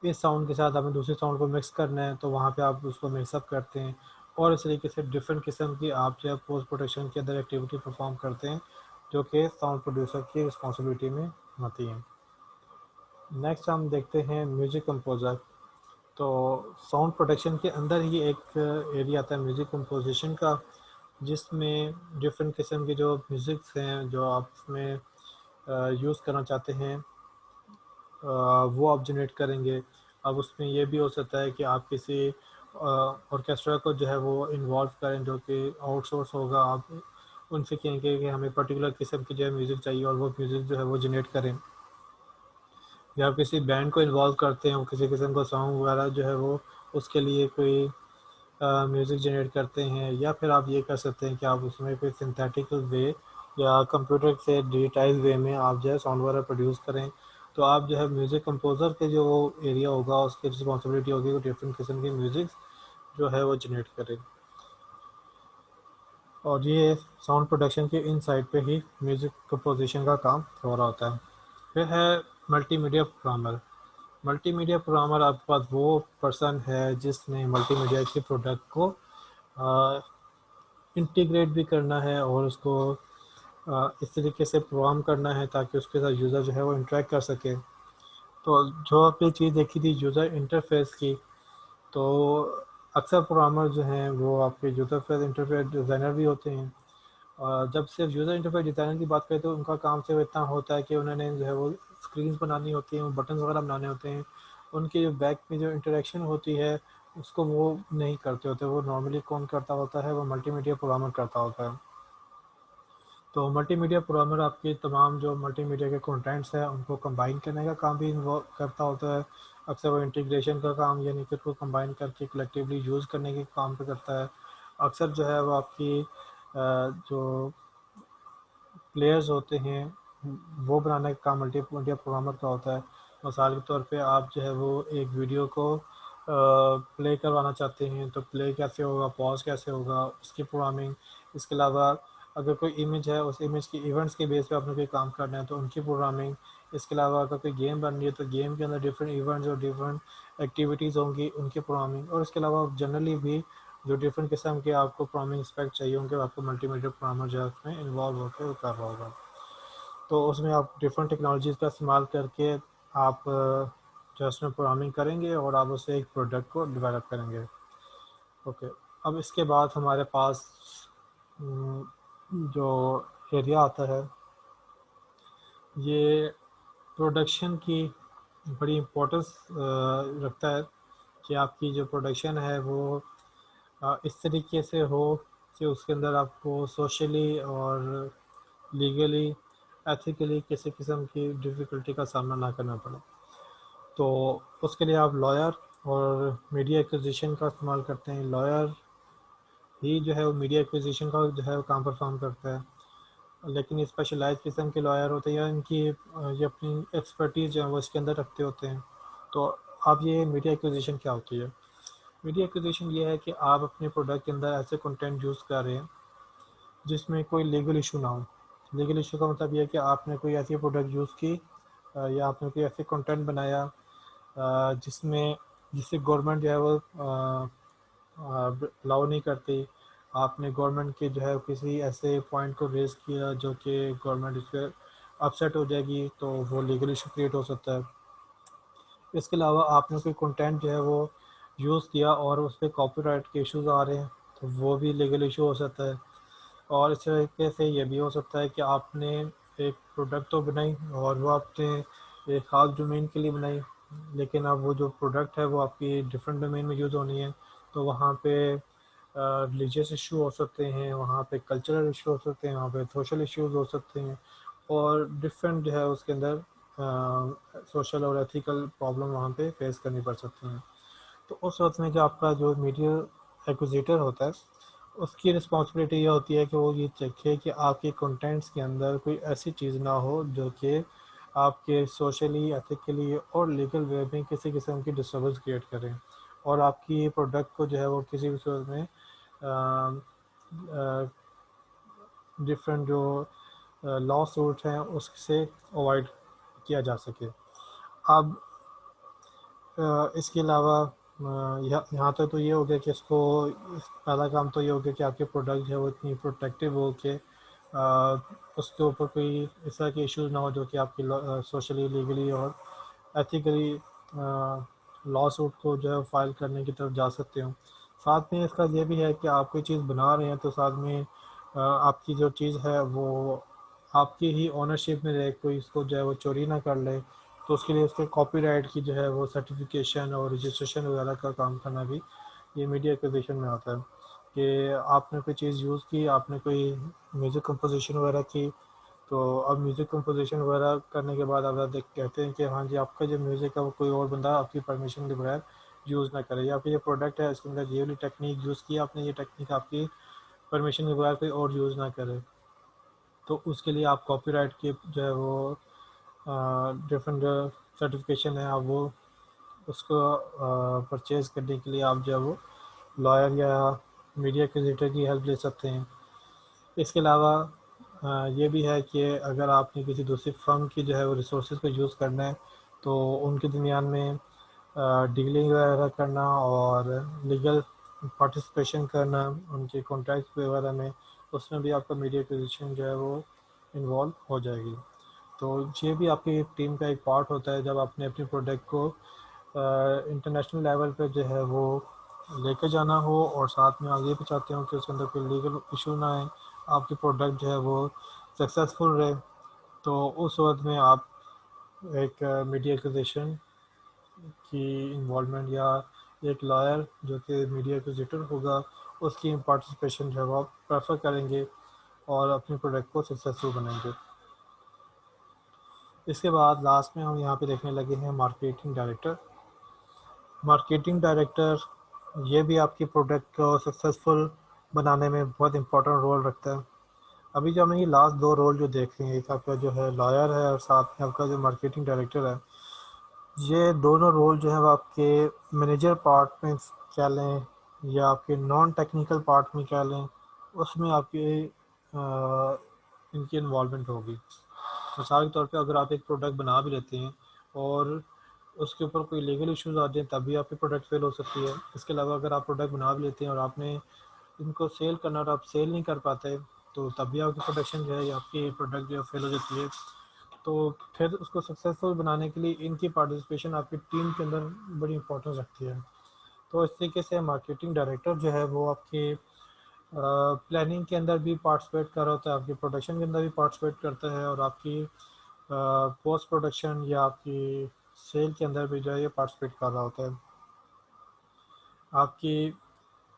इस साउंड के साथ हमें दूसरे साउंड को मिक्स करना है तो वहाँ पे आप उसको मिक्सअप करते हैं। और इस तरीके से डिफरेंट किस्म की आप जो है पोस्ट प्रोडक्शन के अंदर एक्टिविटी परफॉर्म करते हैं जो कि साउंड प्रोड्यूसर की रिस्पॉन्सिबिलिटी में आती हैं। नेक्स्ट हम देखते हैं म्यूज़िक कंपोज़र। तो साउंड प्रोडक्शन के अंदर ही एक एरिया आता है म्यूज़िक कंपोजिशन का जिसमें डिफरेंट किस्म के जो म्यूज़िक्स हैं जो आप उसमें यूज़ करना चाहते हैं वो आप जनरेट करेंगे। अब उसमें ये भी हो सकता है कि आप किसी ऑर्केस्ट्रा को जो है वो इन्वॉल्व करें जो कि आउटसोर्स होगा। आप उनसे कहेंगे कि हमें पर्टिकुलर किस्म की जो है म्यूज़िक चाहिए और वो म्यूज़िक जो है वो जनरेट करें। या आप किसी बैंड को इन्वॉल्व करते हैं, वो किसी किस्म का सॉन्ग वगैरह जो है वो उसके लिए कोई म्यूज़िक जनरेट करते हैं। या फिर आप ये कर सकते हैं कि आप उसमें कोई सिंथेटिकल वे या कंप्यूटर से डिजिटाइज वे में आप जो है साउंड वगैरह प्रोड्यूस करें। तो आप जो है म्यूज़िक कंपोज़र के जो एरिया होगा उसकी रिस्पॉन्सिबिलिटी होगी वो डिफरेंट किस्म के म्यूज़िक जो है वो जनरेट करें। और ये साउंड प्रोडक्शन के इन साइड पे ही म्यूज़िक कंपोजिशन का काम हो रहा होता है। फिर है मल्टीमीडिया प्रोग्रामर। मल्टीमीडिया प्रोग्रामर आपके पास वो पर्सन है जिसने मल्टीमीडिया के प्रोडक्ट को इंटीग्रेट भी करना है और उसको इस तरीके से प्रोग्राम करना है ताकि उसके साथ यूज़र जो है वो इंटरेक्ट कर सके। तो जो आपने चीज़ देखी थी यूज़र इंटरफेस की, तो अक्सर प्रोग्रामर जो हैं वो आपके यूज़र फेस इंटरफेस डिज़ाइनर भी होते हैं। जब सिर्फ यूज़र इंटरफेस डिज़ाइनर की बात करें तो उनका काम सिर्फ इतना होता है कि उन्होंने जो है वो स्क्रीन्स बनानी होती हैं, बटन वगैरह बनाने होते हैं। उनकी जो बैक में जो इंटरेक्शन होती है उसको वो नहीं करते होते। वो नॉर्मली कौन करता होता है, वो मल्टीमीडिया प्रोग्रामर करता होता है। तो मल्टीमीडिया प्रोग्रामर आपके तमाम जो मल्टीमीडिया के कंटेंट्स हैं उनको कंबाइन करने का काम भी इन्वॉल्व करता होता है। अक्सर वो इंटीग्रेशन का काम यानी कि उसको कंबाइन करके कलेक्टिवली यूज़ करने के काम पे करता है। अक्सर जो है वो आपकी जो प्लेयर्स होते हैं वो बनाने का काम मल्टीमीडिया प्रोग्रामर का होता है। मिसाल के तौर पे आप जो है वो एक वीडियो को प्ले करवाना चाहते हैं तो प्ले कैसे होगा, पॉज कैसे होगा, उसकी प्रोग्रामिंग। इसके अलावा अगर कोई इमेज है, उस इमेज की इवेंट्स के बेस पे आपने कोई काम करना है तो उनकी प्रोग्रामिंग। इसके अलावा अगर कोई गेम बन रही है तो गेम के अंदर डिफरेंट इवेंट्स और डिफरेंट एक्टिविटीज़ होंगी, उनकी प्रोग्रामिंग। और इसके अलावा जनरली भी जो डिफरेंट किस्म के आपको प्रोग्रामिंग स्पेक चाहिए होंगे, आपको मल्टीमीडिया प्रोग्रामर जो है उसमें इन्वॉल्व होकर वो कर रहा होगा। तो उसमें आप डिफरेंट टेक्नोलॉजीज़ का इस्तेमाल करके आप जो है उसमें प्रोग्रामिंग करेंगे और आप उसे एक प्रोडक्ट को डेवलप करेंगे। ओके, अब इसके बाद हमारे पास जो एरिया आता है, ये प्रोडक्शन की बड़ी इम्पोर्टेंस रखता है कि आपकी जो प्रोडक्शन है वो इस तरीके से हो कि उसके अंदर आपको सोशली और लीगली, एथिकली किसी किस्म की डिफ़िकल्टी का सामना ना करना पड़े। तो उसके लिए आप लॉयर और मीडिया एक्विजिशन का इस्तेमाल करते हैं। लॉयर ही जो है वो मीडिया एक्विजिशन का जो है वो काम परफॉर्म करता है, लेकिन ये स्पेशलाइज किस्म के लॉयर होते हैं या इनकी ये अपनी एक्सपर्टीज़ जो है वो इसके अंदर रखते होते हैं। तो अब ये मीडिया एक्विजिशन क्या होती है? मीडिया एक्विजिशन ये है कि आप अपने प्रोडक्ट के अंदर ऐसे कंटेंट यूज़ कर रहे हैं जिसमें कोई लीगल इशू ना हो। लीगल इशू का मतलब ये है कि आपने कोई ऐसी प्रोडक्ट यूज़ की या आपने कोई ऐसे कंटेंट बनाया जिसमें जिसे गवर्नमेंट जो है वो अलाउ नहीं करती। आपने गवर्नमेंट के जो है किसी ऐसे पॉइंट को रेज़ किया जो कि गवर्नमेंट इस पर अपसेट हो जाएगी, तो वो लीगल इशू क्रिएट हो सकता है। इसके अलावा आपने कोई कंटेंट जो है वो यूज़ किया और उस पर कॉपीराइट के इश्यूज आ रहे हैं, तो वो भी लीगल इशू हो सकता है। और इस तरीके से ये भी हो सकता है कि आपने एक प्रोडक्ट तो बनाई और वो आपने एक ख़ास डोमेन के लिए बनाई, लेकिन अब वो जो प्रोडक्ट है वो आपकी डिफरेंट डोमेन में यूज़ होनी है, तो वहाँ पे रिलीजियस इशू हो सकते हैं, वहाँ पे कल्चरल इशू हो सकते हैं, वहाँ पे सोशल इश्यूज हो सकते हैं, और डिफरेंट जो है उसके अंदर सोशल और एथिकल प्रॉब्लम वहाँ पे फेस करनी पड़ सकती हैं। तो उस वक्त में जो आपका जो मीडिया एक्विजिटर होता है, उसकी रिस्पॉन्सिबिलिटी ये होती है कि वो ये देखे कि आपके कंटेंट्स के अंदर कोई ऐसी चीज़ ना हो जो कि आपके सोशली, एथिकली और लीगल वे में किसी किस्म की डिस्टर्बेंस क्रिएट करें, और आपकी प्रोडक्ट को जो है वो किसी भी सूरत में डिफरेंट जो लॉ सूट हैं उससे अवॉइड किया जा सके। अब इसके अलावा यहाँ तक तो ये हो गया कि इसको पहला काम तो ये हो गया कि आपके प्रोडक्ट है वो इतनी प्रोटेक्टिव हो कि उसके ऊपर कोई इस तरह के इश्यूज ना हो जो कि आपकी सोशली, लीगली और एथिकली लॉ सूट को जो है फाइल करने की तरफ जा सकते हो। साथ में इसका ये भी है कि आप कोई चीज़ बना रहे हैं तो साथ में आपकी जो चीज़ है वो आपकी ही ओनरशिप में रहे, कोई इसको जो है वो चोरी ना कर ले। तो उसके लिए उसके कॉपीराइट की जो है वो सर्टिफिकेशन और रजिस्ट्रेशन वगैरह का काम करना भी ये मीडिया एक्विजिशन में आता है। कि आपने कोई चीज़ यूज़ की, आपने कोई म्यूज़िक कंपोजिशन वगैरह की, तो अब म्यूज़िक कंपोजिशन वगैरह करने के बाद आप देख कहते हैं कि हाँ जी, आपका जो म्यूज़िक है वो कोई और बंदा आपकी परमिशन के बगैर यूज़ ना करे, या फिर ये प्रोडक्ट है इसके अंदर ये वाली टेक्निक यूज़ की आपने, ये टेक्निक आपकी परमिशन के बगैर कोई और यूज़ ना करे। तो उसके लिए आप कॉपीराइट की जो है वो डिफरेंट सर्टिफिकेशन है, आप वो उसको परचेज़ करने के लिए आप जो है वो लॉयर या मीडिया एक्विजिटर की हेल्प ले सकते हैं। इसके अलावा ये भी है कि अगर आपने किसी दूसरी फर्म की जो है वो रिसोर्सेज को यूज़ करना है, तो उनके दरमियान में डीलिंग वगैरह करना और लीगल पार्टिसिपेशन करना उनके कॉन्ट्रैक्ट वगैरह में, उसमें भी आपका मीडिया एक्विजिशन जो है वो इन्वॉल्व हो जाएगी। तो ये भी आपकी टीम का एक पार्ट होता है जब आपने अपनी प्रोडक्ट को इंटरनेशनल लेवल पे जो है वो लेकर जाना हो, और साथ में आप ये भी चाहते हो कि उसके अंदर कोई लीगल इशू ना आए, आपकी प्रोडक्ट जो है वो सक्सेसफुल रहे। तो उस वक्त में आप एक मीडिया एक्विजिशन की इन्वॉल्वमेंट या एक लॉयर जो कि मीडिया एक्विजिटर होगा उसकी पार्टिसिपेशन जो है वो आप प्रेफर करेंगे और अपनी प्रोडक्ट को सक्सेसफुल बनाएंगे। इसके बाद लास्ट में हम यहाँ पे देखने लगे हैं मार्केटिंग डायरेक्टर। मार्केटिंग डायरेक्टर ये भी आपकी प्रोडक्ट को सक्सेसफुल बनाने में बहुत इंपॉर्टेंट रोल रखता है। अभी जो हमने ये लास्ट दो रोल जो देख रहे हैं, एक आपका जो है लॉयर है और साथ में आपका जो मार्केटिंग डायरेक्टर है, ये दोनों रोल जो है वो आपके मैनेजर पार्ट में कह लें या आपके नॉन टेक्निकल पार्ट में कह लें, उसमें आपकी इनकी इन्वॉल्वमेंट होगी। मिसाल के तौर पे अगर आप एक प्रोडक्ट बना भी लेते हैं और उसके ऊपर कोई लीगल इश्यूज आ जाए तब भी आपकी प्रोडक्ट फेल हो सकती है। इसके अलावा अगर आप प्रोडक्ट बना भी लेते हैं और आपने इनको सेल करना और आप सेल नहीं कर पाते तो तब भी आपकी प्रोडक्शन जो है या आपकी प्रोडक्ट जो है फेल हो जाती है। तो फिर उसको सक्सेसफुल बनाने के लिए इनकी पार्टिसिपेशन आपकी टीम के अंदर बड़ी इंपॉर्टेंस रखती है। तो इस तरीके से मार्केटिंग डायरेक्टर जो है वो आपके प्लानिंग के अंदर भी पार्टिसिपेट कर रहा होता है, आपकी प्रोडक्शन के अंदर भी पार्टिसिपेट करता है और आपकी पोस्ट प्रोडक्शन या आपकी सेल के अंदर भी जो है ये पार्टिसिपेट कर रहा होता है। आपकी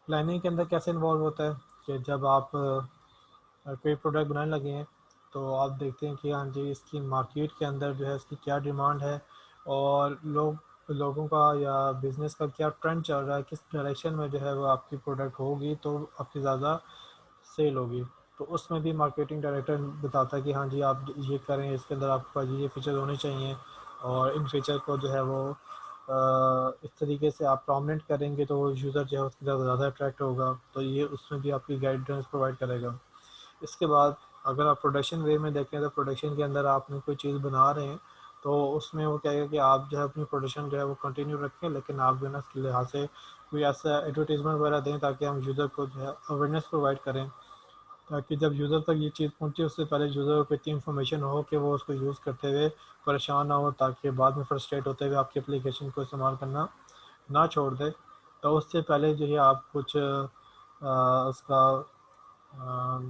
प्लानिंग के अंदर कैसे इन्वॉल्व होता है कि जब आप कोई प्रोडक्ट बनाने लगे हैं तो आप देखते हैं कि हाँ जी इसकी मार्केट के अंदर जो है इसकी क्या डिमांड है और लोगों का या बिज़नेस का क्या ट्रेंड चल रहा है, किस डायरेक्शन में जो है वो आपकी प्रोडक्ट होगी तो आपकी ज़्यादा सेल होगी। तो उसमें भी मार्केटिंग डायरेक्टर बताता है कि हाँ जी आप ये करें, इसके अंदर आपके पास ये फीचर होने चाहिए और इन फीचर को जो है वो इस तरीके से आप प्रोमिनेंट करेंगे तो यूज़र जो है उसकी ज़्यादा अट्रैक्ट होगा। तो ये उसमें भी आपकी गाइडेंस प्रोवाइड करेगा। इसके बाद अगर आप प्रोडक्शन वे में देखें तो प्रोडक्शन के अंदर आपने कोई चीज़ बना रहे हैं तो उसमें वो कहेगा कि आप जो है अपनी प्रोडक्शन जो है वो कंटिन्यू रखें, लेकिन आप जो है ना इसके लिहाज से कोई ऐसा एडवर्टीजमेंट वगैरह दें ताकि हम यूज़र को जो है अवेयरनेस प्रोवाइड करें, ताकि जब यूज़र तक ये चीज़ पहुंचे उससे पहले यूज़र को इतनी इन्फॉर्मेशन हो कि वो उसको यूज़ करते हुए परेशान ना हो, ताकि बाद में फ्रस्ट्रेट होते हुए आपकी एप्लीकेशन को इस्तेमाल करना ना छोड़ दे। तो उससे पहले जो है आप कुछ उसका अ,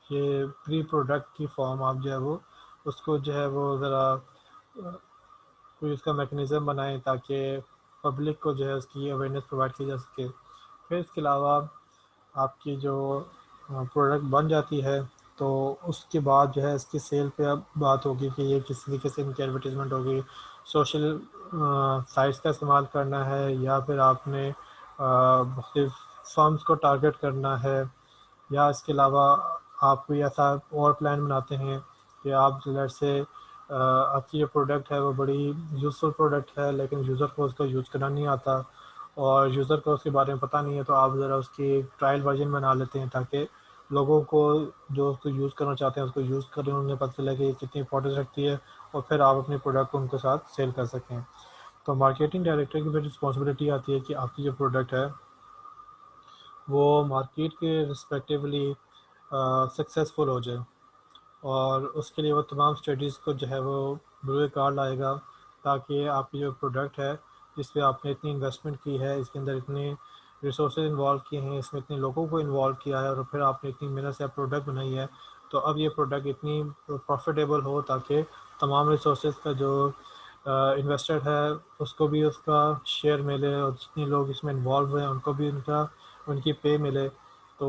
ये प्री प्रोडक्ट की फॉर्म आप जो है वो उसको जो है वो ज़रा कोई उसका मैकेनिज़्म बनाएं ताकि पब्लिक को जो है उसकी अवेयरनेस प्रोवाइड की जा सके। फिर इसके अलावा आपकी जो प्रोडक्ट बन जाती है तो उसके बाद जो है इसकी सेल पे अब बात होगी कि ये किस तरीके से इनकी एडवर्टीज़मेंट होगी, सोशल साइट्स का इस्तेमाल करना है या फिर आपने मुख्तलिफ फर्म्स को टारगेट करना है, या इसके अलावा आप कोई ऐसा और प्लान बनाते हैं कि आप लेट्स से आपकी जो प्रोडक्ट है वो बड़ी यूज़फुल प्रोडक्ट है लेकिन यूज़र को उसका यूज़ करना नहीं आता और यूज़र को उसके बारे में पता नहीं है, तो आप ज़रा उसकी ट्रायल वर्जन बना लेते हैं ताकि लोगों को जो उसको यूज़ करना चाहते हैं उसको यूज़ करें, उन्हें पता चले कि ये कितनी इंपॉर्टेंस रखती है और फिर आप अपने प्रोडक्ट को उनके साथ सेल कर सकें। तो मार्केटिंग डायरेक्टर की भी रिस्पॉन्सिबिलिटी आती है कि आपकी जो प्रोडक्ट है वो मार्केट के रिस्पेक्टिवली सक्सेसफुल हो जाए और उसके लिए वो तमाम स्टडीज़ को जो है वो बुरे कार लाएगा ताकि आपकी जो प्रोडक्ट है जिस पे आपने इतनी इन्वेस्टमेंट की है, इसके अंदर इतने रिसोर्स इन्वॉल्व किए हैं, इसमें इतने लोगों को इन्वॉल्व किया है और फिर आपने इतनी मेहनत से प्रोडक्ट बनाई है, तो अब ये प्रोडक्ट इतनी प्रॉफिटेबल हो ताकि तमाम रिसोर्स का जो इन्वेस्टर है उसको भी उसका शेयर मिले और जितने लोग इसमें इन्वॉल्व हुए हैं उनको भी उनका उनकी पे मिले। तो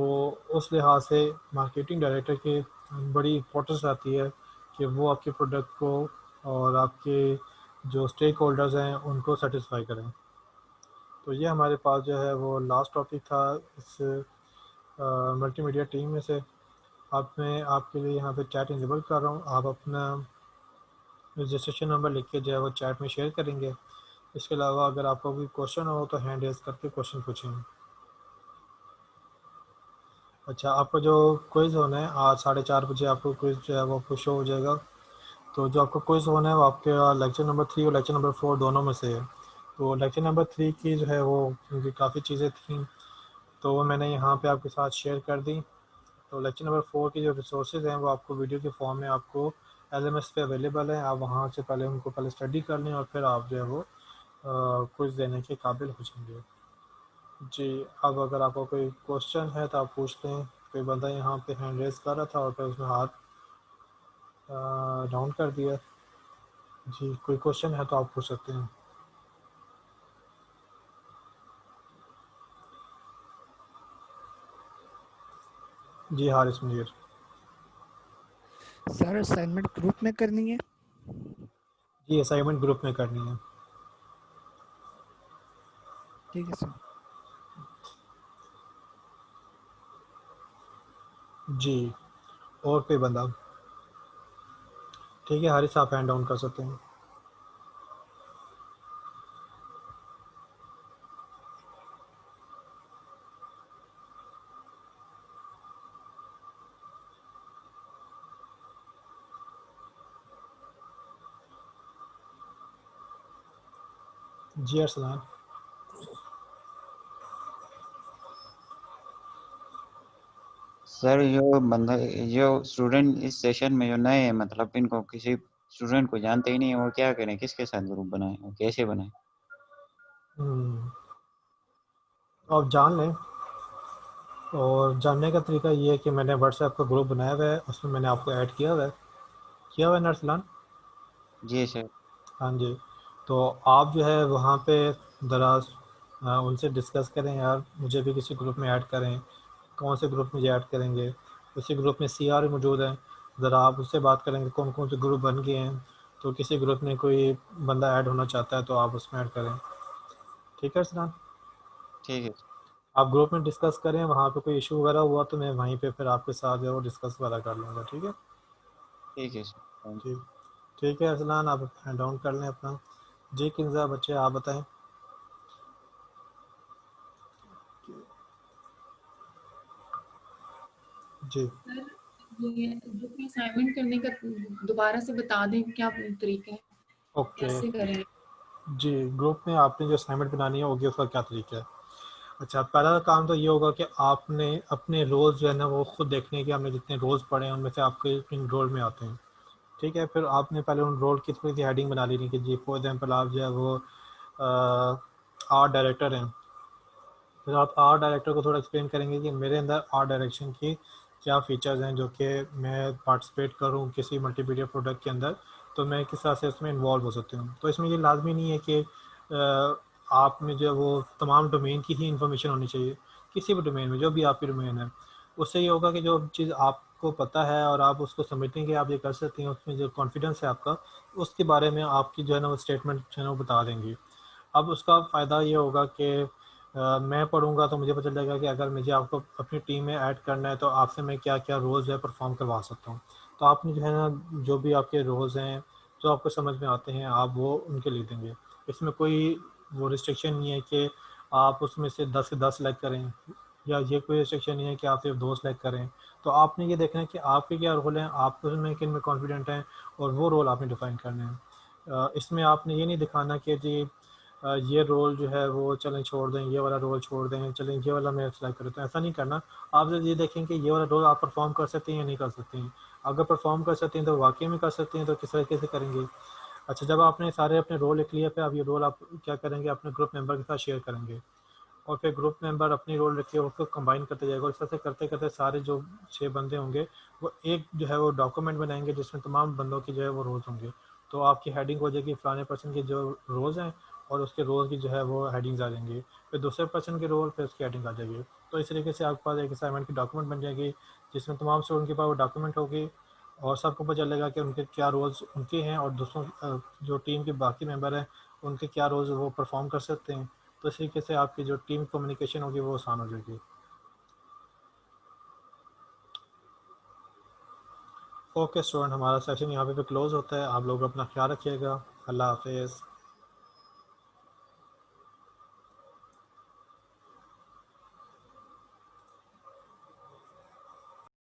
उस लिहाज से मार्केटिंग डायरेक्टर की बड़ी इंपॉर्टेंस आती है कि वो आपके प्रोडक्ट को और आपके जो स्टेक होल्डर्स हैं उनको सेटिस्फाई करें। तो ये हमारे पास जो है वो लास्ट टॉपिक था इस मल्टीमीडिया टीम में से। अब मैं आपके लिए यहाँ पे चैट इनेबल कर रहा हूँ, आप अपना रजिस्ट्रेशन नंबर लिख के जो है वो चैट में शेयर करेंगे। इसके अलावा अगर आपको कोई क्वेश्चन हो तो हैंड रेज करके क्वेश्चन पूछें। अच्छा, आपको जो क्विज़ होना है आज 4:30 बजे आपको क्विज़ जो है वो आपको शो हो जाएगा। तो जो आपको क्विज़ होना है वो आपके लेक्चर नंबर 3 और लेक्चर नंबर 4 दोनों में से है। तो लेक्चर नंबर 3 की जो है वो क्योंकि काफ़ी चीज़ें थी तो वो मैंने यहाँ पे आपके साथ शेयर कर दी। तो लेक्चर नंबर 4 की जो रिसोर्सेज हैं वो आपको वीडियो के फॉर्म में आपको एलएमएस पे अवेलेबल है, आप वहाँ से पहले उनको पहले स्टडी कर लें और फिर आप जो है वो क्विज़ देने के काबिल हो जाएंगे। जी, अब अगर आपको कोई क्वेश्चन है तो आप पूछ लें। कोई बंदा यहाँ पे हैंड रेज़ कर रहा था और फिर उसने हाथ डाउन कर दिया। जी, कोई क्वेश्चन है तो आप पूछ सकते हैं। जी, Haris Munir. Sir assignment group में करनी है? जी, असाइनमेंट ग्रुप में करनी है। ठीक है सर। जी, और कोई बंदा? ठीक है हारिस, आप हैंड डाउन कर सकते हैं। जी अरसलान। सर यो बंदा जो स्टूडेंट इस सेशन में जो नए हैं, मतलब इनको किसी स्टूडेंट को जानते ही नहीं है, वो क्या करें, किसके साथ ग्रुप बनाएं और कैसे बनाएं? तो आप जान लें, और जानने का तरीका ये है कि मैंने व्हाट्सएप का ग्रुप बनाया हुआ है, उसमें मैंने आपको ऐड किया हुआ है ना अरसलान? जी सर। हाँ जी। तो आप जो है वहाँ पे दराज उनसे डिस्कस करें, यार मुझे भी किसी ग्रुप में ऐड करें। कौन से ग्रुप मुझे ऐड करेंगे? उसी ग्रुप में सीआर भी मौजूद है। ज़रा आप उससे बात करेंगे कौन कौन से ग्रुप बन गए हैं, तो किसी ग्रुप में कोई बंदा ऐड होना चाहता है तो आप उसमें ऐड करें। ठीक है अरसलान? ठीक है। आप ग्रुप में डिस्कस करें, वहाँ पे कोई इशू वगैरह हुआ तो मैं वहीं पे फिर आपके साथ जो है वो डिस्कस वगैरह कर लूँगा। ठीक है? ठीक है सर, थैंक ठीक। ठीक है अरसलान, आप हैंड डाउन कर लें अपना। जी किन्जा बच्चे आप बताएं। जी। सर, ये ग्रुप में असाइनमेंट करने का दोबारा से बता दें क्या तरीका है, ओके। कैसे करें? जी, ग्रुप में आपने जो असाइनमेंट बनानी है होगी उसका क्या तरीका है? अच्छा, पहला काम तो ये होगा कि आपने अपने रोल्स जो है ना वो खुद देखने कि आपने जितने रोल्स पढ़े हैं उनमें से आपके इन रोल में आते हैं। ठीक है? फिर आपने पहले उन रोल की थोड़ी सी हेडिंग बना लेनी कि जी फॉर एग्जाम्पल आप जो है वो आर्ट डायरेक्टर हैं। फिर आप आर्ट डायरेक्टर को थोड़ा एक्सप्लेन करेंगे कि मेरे अंदर आर्ट डायरेक्शन की क्या फ़ीचर्स हैं जो कि मैं पार्टिसिपेट करूँ किसी मल्टीमीडिया प्रोडक्ट के अंदर, तो मैं किस तरह से उसमें इन्वॉल्व हो सकती हूँ। तो इसमें ये लाजमी नहीं है कि आप में जो है वो तमाम डोमेन की ही इंफॉर्मेशन होनी चाहिए। किसी भी डोमेन में जो भी आपकी डोमेन है, उससे ये होगा कि जो चीज़ आपको पता है और आप उसको समझते हैं कि आप ये कर सकती हैं, उसमें जो कॉन्फिडेंस है आपका, उसके बारे में आपकी जो है ना वो स्टेटमेंट जो है ना वो बता देंगी। अब उसका फ़ायदा ये होगा कि मैं पढ़ूँगा तो मुझे पता चलेगा कि अगर मुझे आपको अपनी टीम में ऐड करना है तो आपसे मैं क्या-क्या रोल्स जो है परफ़ॉर्म करवा सकता हूँ। तो आपने जो है ना जो भी आपके रोल्स हैं, जो आपको समझ में आते हैं, आप वो उनके लिख देंगे। इसमें कोई वो रिस्ट्रिक्शन नहीं है कि आप उसमें से 10 के 10 सेलेक्ट करें, या ये कोई रिस्ट्रिक्शन नहीं है कि आप सिर्फ 2 सेलेक्ट करें। तो आपने ये देखना है कि आपके क्या रोल हैं, आप उसमें किन में कॉन्फिडेंट हैं, और वो रोल आपने डिफ़ाइन करने हैं। इसमें आपने ये नहीं दिखाना कि जी ये रोल जो है वो चलें छोड़ दें, ये वाला रोल छोड़ दें, चलें ये वाला मैं सेलेक्ट कर लेता हूँ, ऐसा नहीं करना। आप जब ये देखें कि ये वाला रोल आप परफॉर्म कर सकते हैं या नहीं कर सकते हैं। अगर परफॉर्म कर सकते हैं तो वाकई में कर सकते हैं, तो किस तरीके से करेंगे। अच्छा, जब आपने सारे अपने रोल लिख लिए, फिर आप ये रोल आप क्या करेंगे, अपने ग्रुप मेंबर के साथ शेयर करेंगे, और फिर ग्रुप मेंबर अपनी रोल रखिए उसको कंबाइन करते जाएगा, और इस तरह से करते करते सारे जो 6 बंदे होंगे वो एक जो है वो डॉक्यूमेंट बनाएंगे जिसमें तमाम बंदों की जो है वो रोज़ होंगे। तो आपकी हेडिंग हो जाएगी फलाने पर्सन के जो रोज़ हैं, और उसके रोज़ की जो है वो हेडिंग्स आ जाएंगी। फिर दूसरे पर्सन के रोल, फिर उसकी हेडिंग आ जाएगी। तो इस तरीके से आपके पास एक असाइनमेंट की डॉक्यूमेंट बन जाएगी, जिसमें तमाम स्टूडेंट के पास वो डॉक्यूमेंट होगी, और सबको पता चलेगा कि उनके क्या रोल्स उनके हैं, और दूसरों जो टीम के बाकी मेंबर हैं उनके क्या रोल्स वो परफॉर्म कर सकते हैं। तो इस तरीके से आपकी जो टीम कम्युनिकेशन होगी वो आसान हो जाएगी। ओके स्टूडेंट, हमारा सेशन यहाँ पे क्लोज़ होता है। आप लोग अपना ख्याल रखिएगा। अल्लाह हाफिज़।